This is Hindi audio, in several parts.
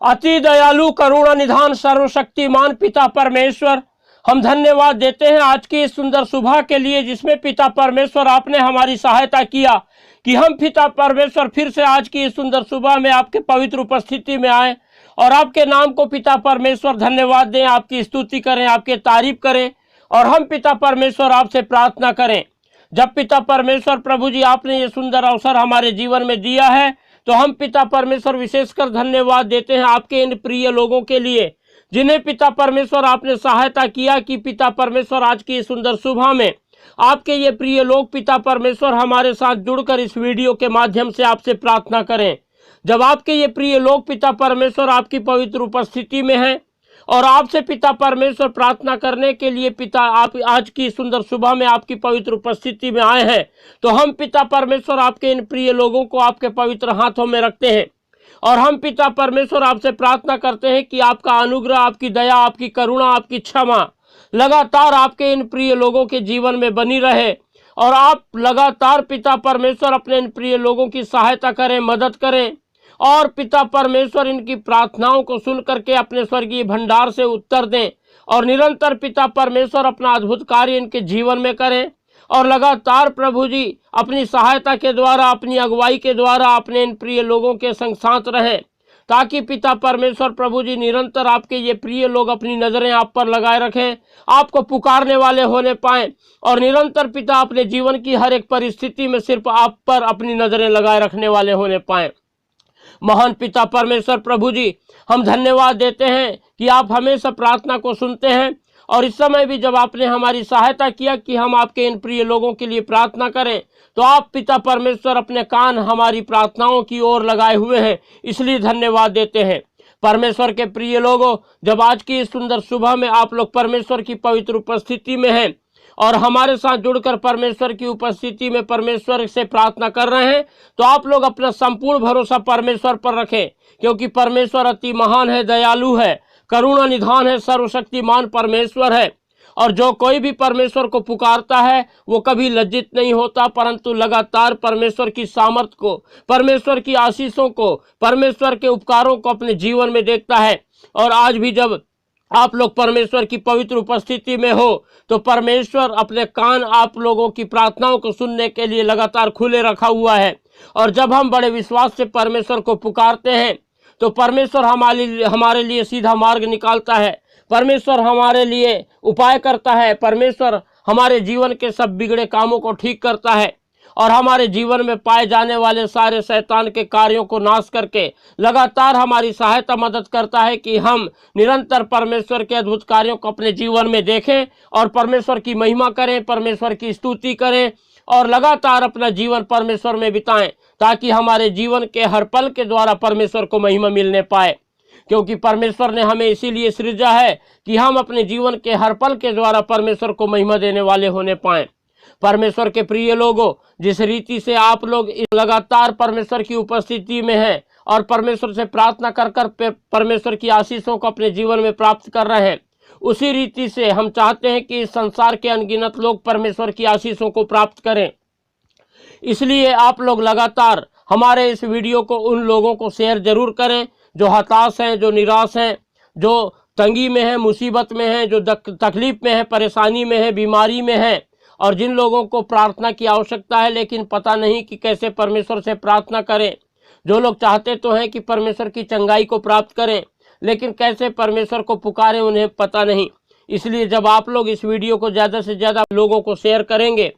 अति दयालु करुणा निधान सर्वशक्तिमान पिता परमेश्वर, हम धन्यवाद देते हैं आज की इस सुंदर सुबह के लिए जिसमें पिता परमेश्वर आपने हमारी सहायता किया कि हम पिता परमेश्वर फिर से आज की इस सुंदर सुबह में आपके पवित्र उपस्थिति में आए और आपके नाम को पिता परमेश्वर धन्यवाद दें, आपकी स्तुति करें, आपके तारीफ करें। और हम पिता परमेश्वर आपसे प्रार्थना करें, जब पिता परमेश्वर प्रभु जी आपने ये सुंदर अवसर हमारे जीवन में दिया है तो हम पिता परमेश्वर विशेषकर धन्यवाद देते हैं आपके इन प्रिय लोगों के लिए जिन्हें पिता परमेश्वर आपने सहायता किया कि पिता परमेश्वर आज की इस सुंदर सुबह में आपके ये प्रिय लोग पिता परमेश्वर हमारे साथ जुड़कर इस वीडियो के माध्यम से आपसे प्रार्थना करें। जब आपके ये प्रिय लोग पिता परमेश्वर आपकी पवित्र उपस्थिति में हैं और आपसे पिता परमेश्वर प्रार्थना करने के लिए पिता आप आज की सुंदर सुबह में आपकी पवित्र उपस्थिति में आए हैं, तो हम पिता परमेश्वर आपके इन प्रिय लोगों को आपके पवित्र हाथों में रखते हैं और हम पिता परमेश्वर आपसे प्रार्थना करते हैं कि आपका अनुग्रह, आपकी दया, आपकी करुणा, आपकी क्षमा लगातार आपके इन प्रिय लोगों के जीवन में बनी रहे और आप लगातार पिता परमेश्वर अपने इन प्रिय लोगों की सहायता करें, मदद करें और पिता परमेश्वर इनकी प्रार्थनाओं को सुन करके अपने स्वर्गीय भंडार से उत्तर दें और निरंतर पिता परमेश्वर अपना अद्भुत कार्य इनके जीवन में करें और लगातार प्रभु जी अपनी सहायता के द्वारा, अपनी अगुवाई के द्वारा अपने इन प्रिय लोगों के संग साथ रहें, ताकि पिता परमेश्वर प्रभु जी निरंतर आपके ये प्रिय लोग अपनी नज़रें आप पर लगाए रखें, आपको पुकारने वाले होने पाएं और निरंतर पिता अपने जीवन की हर एक परिस्थिति में सिर्फ आप पर अपनी नज़रें लगाए रखने वाले होने पाएं। महान पिता परमेश्वर प्रभु जी, हम धन्यवाद देते हैं कि आप हमेशा प्रार्थना को सुनते हैं और इस समय भी जब आपने हमारी सहायता किया कि हम आपके इन प्रिय लोगों के लिए प्रार्थना करें, तो आप पिता परमेश्वर अपने कान हमारी प्रार्थनाओं की ओर लगाए हुए हैं, इसलिए धन्यवाद देते हैं। परमेश्वर के प्रिय लोगों, जब आज की इस सुंदर सुबह में आप लोग परमेश्वर की पवित्र उपस्थिति में हैं और हमारे साथ जुड़कर परमेश्वर की उपस्थिति में परमेश्वर से प्रार्थना कर रहे हैं, तो आप लोग अपना संपूर्ण भरोसा परमेश्वर पर रखें, क्योंकि परमेश्वर अति महान है, दयालु है, करुणा निधान है, सर्वशक्तिमान परमेश्वर है। और जो कोई भी परमेश्वर को पुकारता है वो कभी लज्जित नहीं होता, परंतु लगातार परमेश्वर की सामर्थ को, परमेश्वर की आशीषों को, परमेश्वर के उपकारों को अपने जीवन में देखता है। और आज भी जब आप लोग परमेश्वर की पवित्र उपस्थिति में हो तो परमेश्वर अपने कान आप लोगों की प्रार्थनाओं को सुनने के लिए लगातार खुले रखा हुआ है। और जब हम बड़े विश्वास से परमेश्वर को पुकारते हैं तो परमेश्वर हमारे लिए सीधा मार्ग निकालता है, परमेश्वर हमारे लिए उपाय करता है, परमेश्वर हमारे जीवन के सब बिगड़े कामों को ठीक करता है और हमारे जीवन में पाए जाने वाले सारे शैतान के कार्यों को नाश करके लगातार हमारी सहायता मदद करता है कि हम निरंतर परमेश्वर के अद्भुत कार्यों को अपने जीवन में देखें और परमेश्वर की महिमा करें, परमेश्वर की स्तुति करें और लगातार अपना जीवन परमेश्वर में बिताएं, ताकि हमारे जीवन के हर पल के द्वारा परमेश्वर को महिमा मिलने पाए। क्योंकि परमेश्वर ने हमें इसीलिए सृजा है कि हम अपने जीवन के हर पल के द्वारा परमेश्वर को महिमा देने वाले होने पाएं। परमेश्वर के प्रिय लोगों, जिस रीति से आप लोग लगातार परमेश्वर की उपस्थिति में हैं और परमेश्वर से प्रार्थना कर कर परमेश्वर की आशीषों को अपने जीवन में प्राप्त कर रहे हैं, उसी रीति से हम चाहते हैं कि इस संसार के अनगिनत लोग परमेश्वर की आशीषों को प्राप्त करें। इसलिए आप लोग लगातार हमारे इस वीडियो को उन लोगों को शेयर जरूर करें जो हताश हैं, जो निराश हैं, जो तंगी में हैं, मुसीबत में हैं, जो तकलीफ में हैं, परेशानी में हैं, बीमारी में हैं और जिन लोगों को प्रार्थना की आवश्यकता है लेकिन पता नहीं कि कैसे परमेश्वर से प्रार्थना करें। जो लोग चाहते तो हैं कि परमेश्वर की चंगाई को प्राप्त करें लेकिन कैसे परमेश्वर को पुकारें उन्हें पता नहीं। इसलिए जब आप लोग इस वीडियो को ज़्यादा से ज़्यादा लोगों को शेयर करेंगे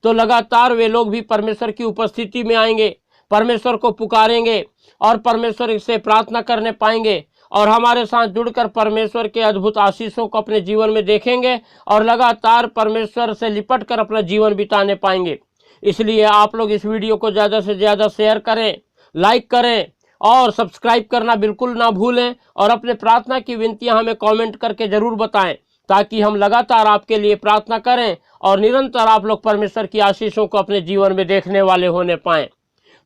तो लगातार वे लोग भी परमेश्वर की उपस्थिति में आएंगे, परमेश्वर को पुकारेंगे और परमेश्वर से प्रार्थना करने पाएंगे और हमारे साथ जुड़कर परमेश्वर के अद्भुत आशीषों को अपने जीवन में देखेंगे और लगातार परमेश्वर से लिपट कर अपना जीवन बिताने पाएंगे। इसलिए आप लोग इस वीडियो को ज़्यादा से ज़्यादा शेयर करें, लाइक करें और सब्सक्राइब करना बिल्कुल ना भूलें और अपने प्रार्थना की विनतियां हमें कमेंट करके ज़रूर बताएं, ताकि हम लगातार आपके लिए प्रार्थना करें और निरंतर आप लोग परमेश्वर की आशीषों को अपने जीवन में देखने वाले होने पाएँ।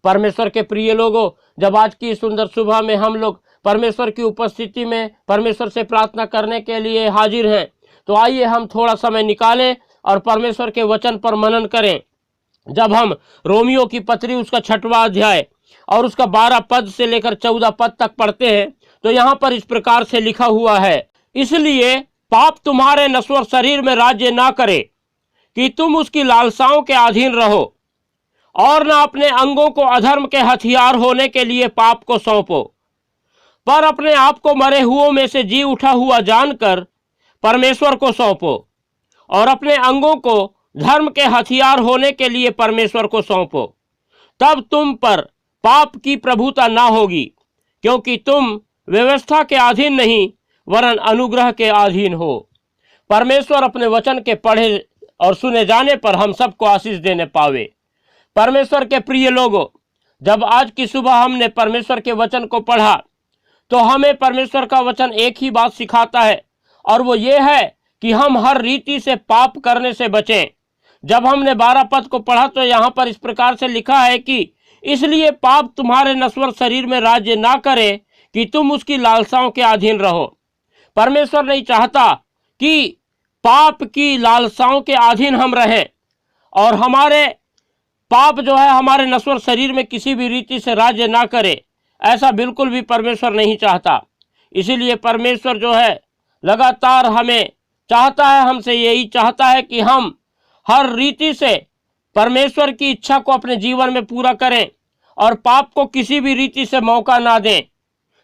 परमेश्वर के प्रिय लोगों, जब आज की सुंदर सुबह में हम लोग परमेश्वर की उपस्थिति में परमेश्वर से प्रार्थना करने के लिए हाजिर हैं, तो आइए हम थोड़ा समय निकालें और परमेश्वर के वचन पर मनन करें। जब हम रोमियो की पत्री उसका 6वां अध्याय और उसका 12 पद से लेकर 14 पद तक पढ़ते हैं तो यहाँ पर इस प्रकार से लिखा हुआ है, इसलिए पाप तुम्हारे नश्वर शरीर में राज्य ना करे कि तुम उसकी लालसाओं के अधीन रहो, और न अपने अंगों को अधर्म के हथियार होने के लिए पाप को सौंपो, पर अपने आप को मरे हुओं में से जी उठा हुआ जानकर परमेश्वर को सौंपो, और अपने अंगों को धर्म के हथियार होने के लिए परमेश्वर को सौंपो। तब तुम पर पाप की प्रभुता ना होगी, क्योंकि तुम व्यवस्था के अधीन नहीं वरन अनुग्रह के अधीन हो। परमेश्वर अपने वचन के पढ़े और सुने जाने पर हम सबको आशीष देने पावे। परमेश्वर के प्रिय लोगों, जब आज की सुबह हमने परमेश्वर के वचन को पढ़ा तो हमें परमेश्वर का वचन एक ही बात सिखाता है, और वो ये है कि हम हर रीति से पाप करने से बचें। जब हमने 12 पद को पढ़ा तो यहाँ पर इस प्रकार से लिखा है कि इसलिए पाप तुम्हारे नश्वर शरीर में राज्य ना करे कि तुम उसकी लालसाओं के अधीन रहो। परमेश्वर नहीं चाहता कि पाप की लालसाओं के अधीन हम रहें, और हमारे पाप जो है हमारे नश्वर शरीर में किसी भी रीति से राज्य ना करे, ऐसा बिल्कुल भी परमेश्वर नहीं चाहता। इसीलिए परमेश्वर जो है लगातार हमें चाहता है, हमसे यही चाहता है कि हम हर रीति से परमेश्वर की इच्छा को अपने जीवन में पूरा करें और पाप को किसी भी रीति से मौका ना दें।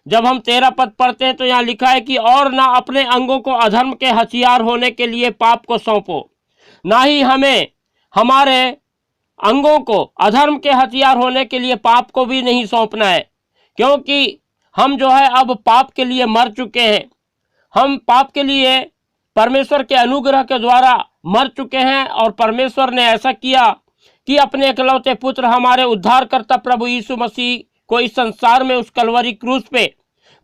जब हम 13 पद पढ़ते हैं तो यहाँ लिखा है कि और ना अपने अंगों को अधर्म के हथियार होने के लिए पाप को सौंपो। ना ही हमें हमारे अंगों को अधर्म के हथियार होने के लिए पाप को भी नहीं सौंपना है, क्योंकि हम जो है अब पाप के लिए मर चुके हैं। हम पाप के लिए परमेश्वर के अनुग्रह के द्वारा मर चुके हैं, और परमेश्वर ने ऐसा किया कि अपने इकलौते पुत्र हमारे उद्धारकर्ता प्रभु यीशु मसीह को इस संसार में उस कलवरी क्रूस पे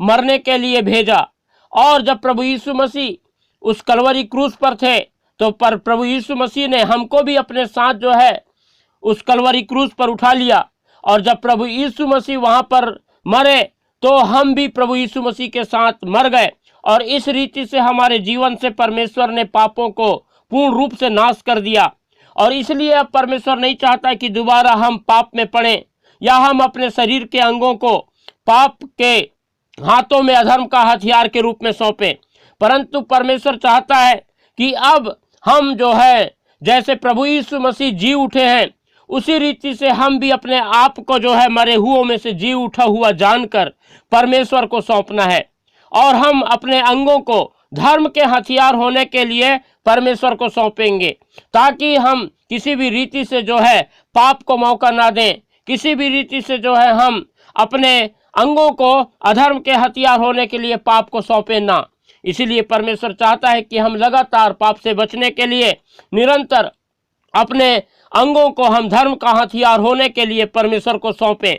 मरने के लिए भेजा। और जब प्रभु यीशु मसीह उस कलवरी क्रूस पर थे तो प्रभु यीशु मसीह ने हमको भी अपने साथ जो है उस कलवरी क्रूस पर उठा लिया, और जब प्रभु यीशु मसीह वहाँ पर मरे तो हम भी प्रभु यीशु मसीह के साथ मर गए, और इस रीति से हमारे जीवन से परमेश्वर ने पापों को पूर्ण रूप से नाश कर दिया। और इसलिए अब परमेश्वर नहीं चाहता कि दोबारा हम पाप में पड़ें या हम अपने शरीर के अंगों को पाप के हाथों में अधर्म का हथियार के रूप में सौंपें, परंतु परमेश्वर चाहता है कि अब हम जो है जैसे प्रभु यीशु मसीह जी उठे हैं उसी रीति से हम भी अपने आप को जो है मरे हुओं में से जी उठा हुआ जानकर परमेश्वर को सौंपना है, और हम अपने अंगों को धर्म के हथियार होने के लिए परमेश्वर को सौंपेंगे, ताकि हम किसी भी रीति से जो है पाप को मौका ना दें, किसी भी रीति से जो है हम अपने अंगों को अधर्म के हथियार होने के लिए पाप को सौंपें ना। इसीलिए परमेश्वर चाहता है कि हम लगातार पाप से बचने के लिए निरंतर अपने अंगों को हम धर्म का हथियार होने के लिए परमेश्वर को सौंपें।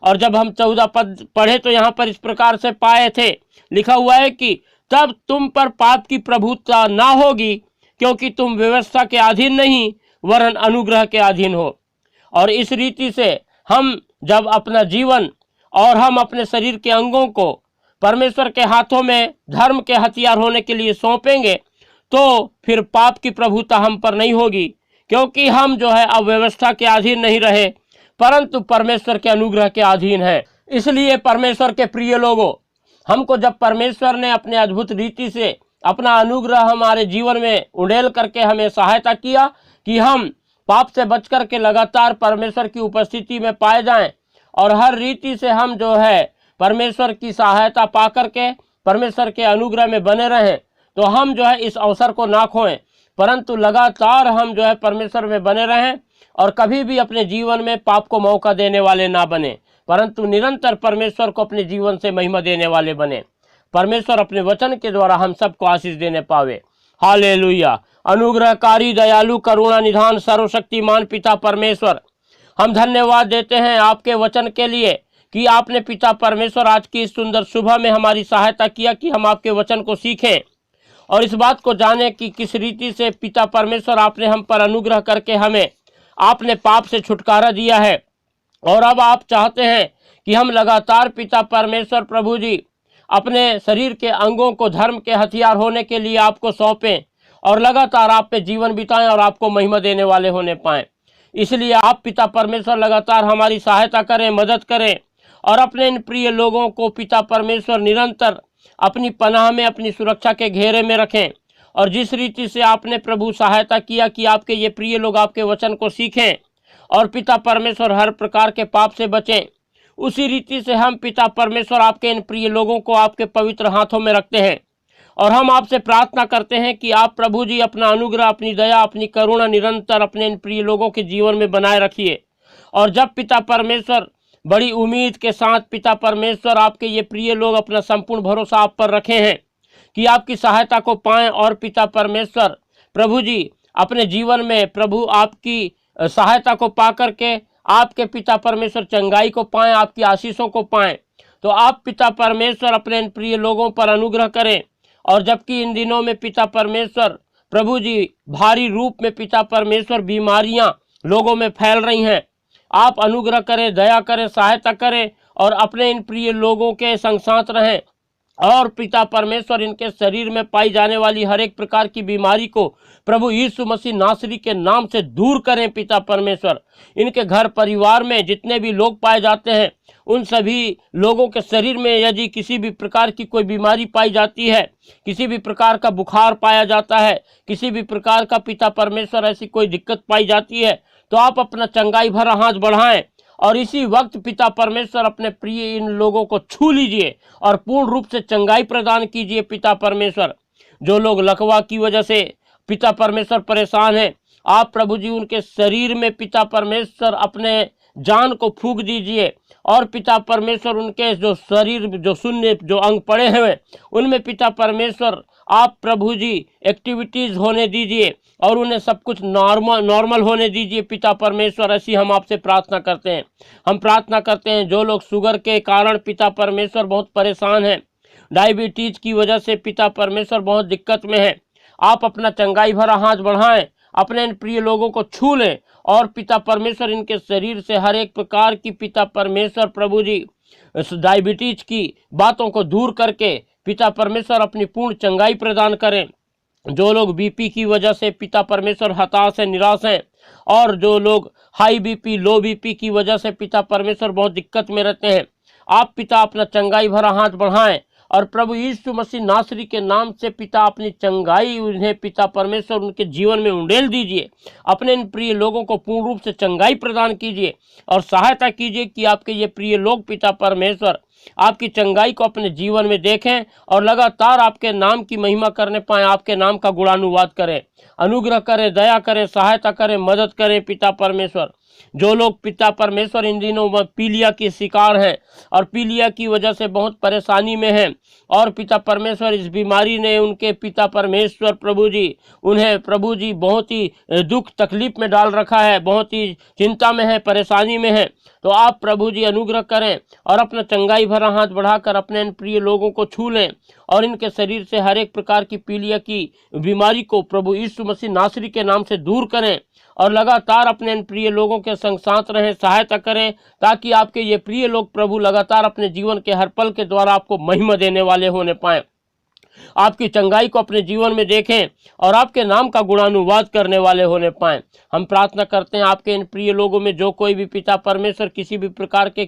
और जब हम 14 पद पढ़े तो यहाँ पर इस प्रकार से पाए थे, लिखा हुआ है कि तब तुम पर पाप की प्रभुता ना होगी, क्योंकि तुम व्यवस्था के अधीन नहीं वरन अनुग्रह के अधीन हो। और इस रीति से हम जब अपना जीवन और हम अपने शरीर के अंगों को परमेश्वर के हाथों में धर्म के हथियार होने के लिए सौंपेंगे तो फिर पाप की प्रभुता हम पर नहीं होगी, क्योंकि हम जो है अब व्यवस्था के अधीन नहीं रहे परंतु परमेश्वर के अनुग्रह के अधीन है। इसलिए परमेश्वर के प्रिय लोगों, हमको जब परमेश्वर ने अपने अद्भुत रीति से अपना अनुग्रह हमारे जीवन में उड़ेल करके हमें सहायता किया कि हम पाप से बच करके लगातार परमेश्वर की उपस्थिति में पाए जाएं और हर रीति से हम जो है परमेश्वर की सहायता पा करके परमेश्वर के अनुग्रह में बने रहें, तो हम जो है इस अवसर को ना खोएं, परंतु लगातार हम जो है परमेश्वर में बने रहें और कभी भी अपने जीवन में पाप को मौका देने वाले ना बने, परंतु निरंतर परमेश्वर को अपने जीवन से महिमा देने वाले बने। परमेश्वर अपने वचन के द्वारा हम सबको आशीष देने पावे। हालेलुया। अनुग्रहकारी, दयालु, करुणा निधान, सर्वशक्तिमान पिता परमेश्वर, हम धन्यवाद देते हैं आपके वचन के लिए कि आपने पिता परमेश्वर आज की इस सुंदर सुबह में हमारी सहायता किया कि हम आपके वचन को सीखें और इस बात को जाने कि किस रीति से पिता परमेश्वर आपने हम पर अनुग्रह करके हमें आपने पाप से छुटकारा दिया है। और अब आप चाहते हैं कि हम लगातार पिता परमेश्वर प्रभु जी अपने शरीर के अंगों को धर्म के हथियार होने के लिए आपको सौंपें और लगातार आप पे जीवन बिताएं और आपको महिमा देने वाले होने पाएं। इसलिए आप पिता परमेश्वर लगातार हमारी सहायता करें, मदद करें और अपने इन प्रिय लोगों को पिता परमेश्वर निरंतर अपनी पनाह में, अपनी सुरक्षा के घेरे में रखें। और जिस रीति से आपने प्रभु सहायता किया कि आपके ये प्रिय लोग आपके वचन को सीखें और पिता परमेश्वर हर प्रकार के पाप से बचें, उसी रीति से हम पिता परमेश्वर आपके इन प्रिय लोगों को आपके पवित्र हाथों में रखते हैं। और हम आपसे प्रार्थना करते हैं कि आप प्रभु जी अपना अनुग्रह, अपनी दया, अपनी करुणा निरंतर अपने इन प्रिय लोगों के जीवन में बनाए रखिए। और जब पिता परमेश्वर बड़ी उम्मीद के साथ पिता परमेश्वर आपके ये प्रिय लोग अपना संपूर्ण भरोसा आप पर रखे हैं कि आपकी सहायता को पाएं, और पिता परमेश्वर प्रभु जी अपने जीवन में प्रभु आपकी सहायता को पा करके आपके पिता परमेश्वर चंगाई को पाएं, आपकी आशीषों को पाएं, तो आप पिता परमेश्वर अपने इन प्रिय लोगों पर अनुग्रह करें। और जबकि इन दिनों में पिता परमेश्वर प्रभु जी भारी रूप में पिता परमेश्वर बीमारियां लोगों में फैल रही हैं, आप अनुग्रह करें, दया करें, सहायता करें और अपने इन प्रिय लोगों के संग साथ रहें। और पिता परमेश्वर इनके शरीर में पाई जाने वाली हर एक प्रकार की बीमारी को प्रभु यीशु मसीह नासरी के नाम से दूर करें। पिता परमेश्वर इनके घर परिवार में जितने भी लोग पाए जाते हैं, उन सभी लोगों के शरीर में यदि किसी भी प्रकार की कोई बीमारी पाई जाती है, किसी भी प्रकार का बुखार पाया जाता है, किसी भी प्रकार का पिता परमेश्वर ऐसी कोई दिक्कत पाई जाती है, तो आप अपना चंगाई भरा हाथ बढ़ाएं और इसी वक्त पिता परमेश्वर अपने प्रिय इन लोगों को छू लीजिए और पूर्ण रूप से चंगाई प्रदान कीजिए। पिता परमेश्वर जो लोग लकवा की वजह से पिता परमेश्वर परेशान हैं, आप प्रभु जी उनके शरीर में पिता परमेश्वर अपने जान को फूंक दीजिए और पिता परमेश्वर उनके जो शरीर जो शून्य जो अंग पड़े हुए उनमें पिता परमेश्वर आप प्रभु जी एक्टिविटीज होने दीजिए और उन्हें सब कुछ नॉर्मल होने दीजिए। पिता परमेश्वर ऐसी हम आपसे प्रार्थना करते हैं। हम प्रार्थना करते हैं जो लोग शुगर के कारण पिता परमेश्वर बहुत परेशान हैं, डायबिटीज की वजह से पिता परमेश्वर बहुत दिक्कत में है, आप अपना चंगाई भरा हाथ बढ़ाएं, अपने इन प्रिय लोगों को छू लें और पिता परमेश्वर इनके शरीर से हर एक प्रकार की पिता परमेश्वर प्रभु जी डायबिटीज की बातों को दूर करके पिता परमेश्वर अपनी पूर्ण चंगाई प्रदान करें। जो लोग बीपी की वजह से पिता परमेश्वर हताश है, निराश हैं, और जो लोग हाई बीपी, लो बीपी की वजह से पिता परमेश्वर बहुत दिक्कत में रहते हैं, आप पिता अपना चंगाई भरा हाथ बढ़ाएं और प्रभु यीशु मसीह नासरी के नाम से पिता अपनी चंगाई उन्हें पिता परमेश्वर उनके जीवन में उंडेल दीजिए। अपने इन प्रिय लोगों को पूर्ण रूप से चंगाई प्रदान कीजिए और सहायता कीजिए कि आपके ये प्रिय लोग पिता परमेश्वर आपकी चंगाई को अपने जीवन में देखें और लगातार आपके नाम की महिमा करने पाएं, आपके नाम का गुणानुवाद करें, अनुग्रह करें, दया करें, सहायता करें, मदद करें। पिता परमेश्वर जो लोग पिता परमेश्वर इन दिनों में पीलिया के शिकार हैं और पीलिया की वजह से बहुत परेशानी में हैं और पिता परमेश्वर इस बीमारी ने उनके पिता परमेश्वर प्रभु जी उन्हें प्रभु जी बहुत ही दुख तकलीफ में डाल रखा है, बहुत ही चिंता में है, परेशानी में है, तो आप प्रभु जी अनुग्रह करें और अपना चंगाई भरा हाथ बढ़ाकर अपने इन प्रिय लोगों को छू लें और इनके शरीर से हर एक प्रकार की पीलिया की बीमारी को प्रभु यीशु मसीह नासरी के नाम से दूर करें और लगातार अपने इन प्रिय लोगों के संग साथ रहें, सहायता करें, ताकि आपके ये प्रिय लोग प्रभु लगातार अपने जीवन के हर पल के द्वारा आपको महिमा देने वाले होने पाएं, आपकी चंगाई को अपने जीवन में देखें और आपके नाम का गुणानुवाद करने वाले होने पाएं। हम प्रार्थना करते हैं आपके इन प्रिय लोगों में जो कोई भी पिता परमेश्वर किसी भी प्रकार के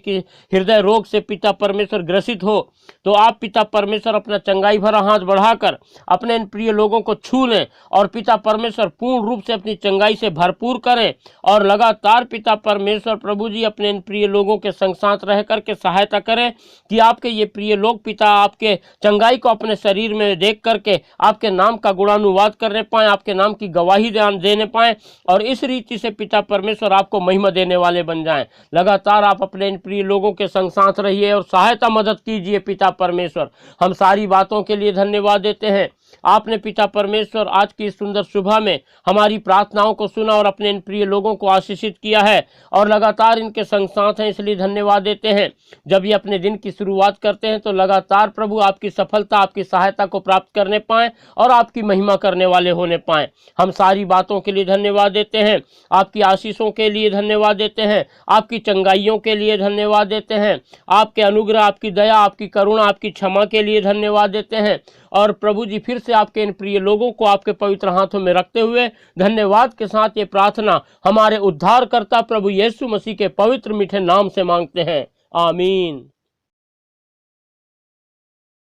हृदय रोग से पिता परमेश्वर ग्रसित हो, तो आप पिता परमेश्वर अपना चंगाई भरा हाथ बढ़ाकर अपने इन प्रिय लोगों को छू लें और पिता परमेश्वर पूर्ण रूप से अपनी चंगाई से भरपूर करें और लगातार पिता परमेश्वर प्रभु जी अपने इन प्रिय लोगों के संग साथ रह करके सहायता करें कि आपके ये प्रिय लोग पिता आपके चंगाई को अपने शरीर में देख करके आपके नाम का गुणानुवाद करने पाएं, आपके नाम की गवाही देने पाएं और इस रीति से पिता परमेश्वर आपको महिमा देने वाले बन जाएं। लगातार आप अपने इन प्रिय लोगों के संग साथ रहिए और सहायता मदद कीजिए। पिता परमेश्वर हम सारी बातों के लिए धन्यवाद देते हैं। आपने पिता परमेश्वर आज की सुंदर सुबह में हमारी प्रार्थनाओं को सुना और अपने इन प्रिय लोगों को आशीषित किया है और लगातार इनके संग साथ हैं, इसलिए धन्यवाद देते हैं। जब ये अपने दिन की शुरुआत करते हैं तो लगातार प्रभु आपकी सफलता, आपकी सहायता को प्राप्त करने पाएं और आपकी महिमा करने वाले होने पाएं। हम सारी बातों के लिए धन्यवाद देते हैं, आपकी आशीषों के लिए धन्यवाद देते हैं, आपकी चंगाइयों के लिए धन्यवाद देते हैं, आपके अनुग्रह, आपकी दया, आपकी करुणा, आपकी क्षमा के लिए धन्यवाद देते हैं और प्रभु जी फिर से आपके इन प्रिय लोगों को आपके पवित्र हाथों में रखते हुए धन्यवाद के साथ ये प्रार्थना हमारे उद्धारकर्ता प्रभु यीशु मसीह के पवित्र मीठे नाम से मांगते हैं, आमीन।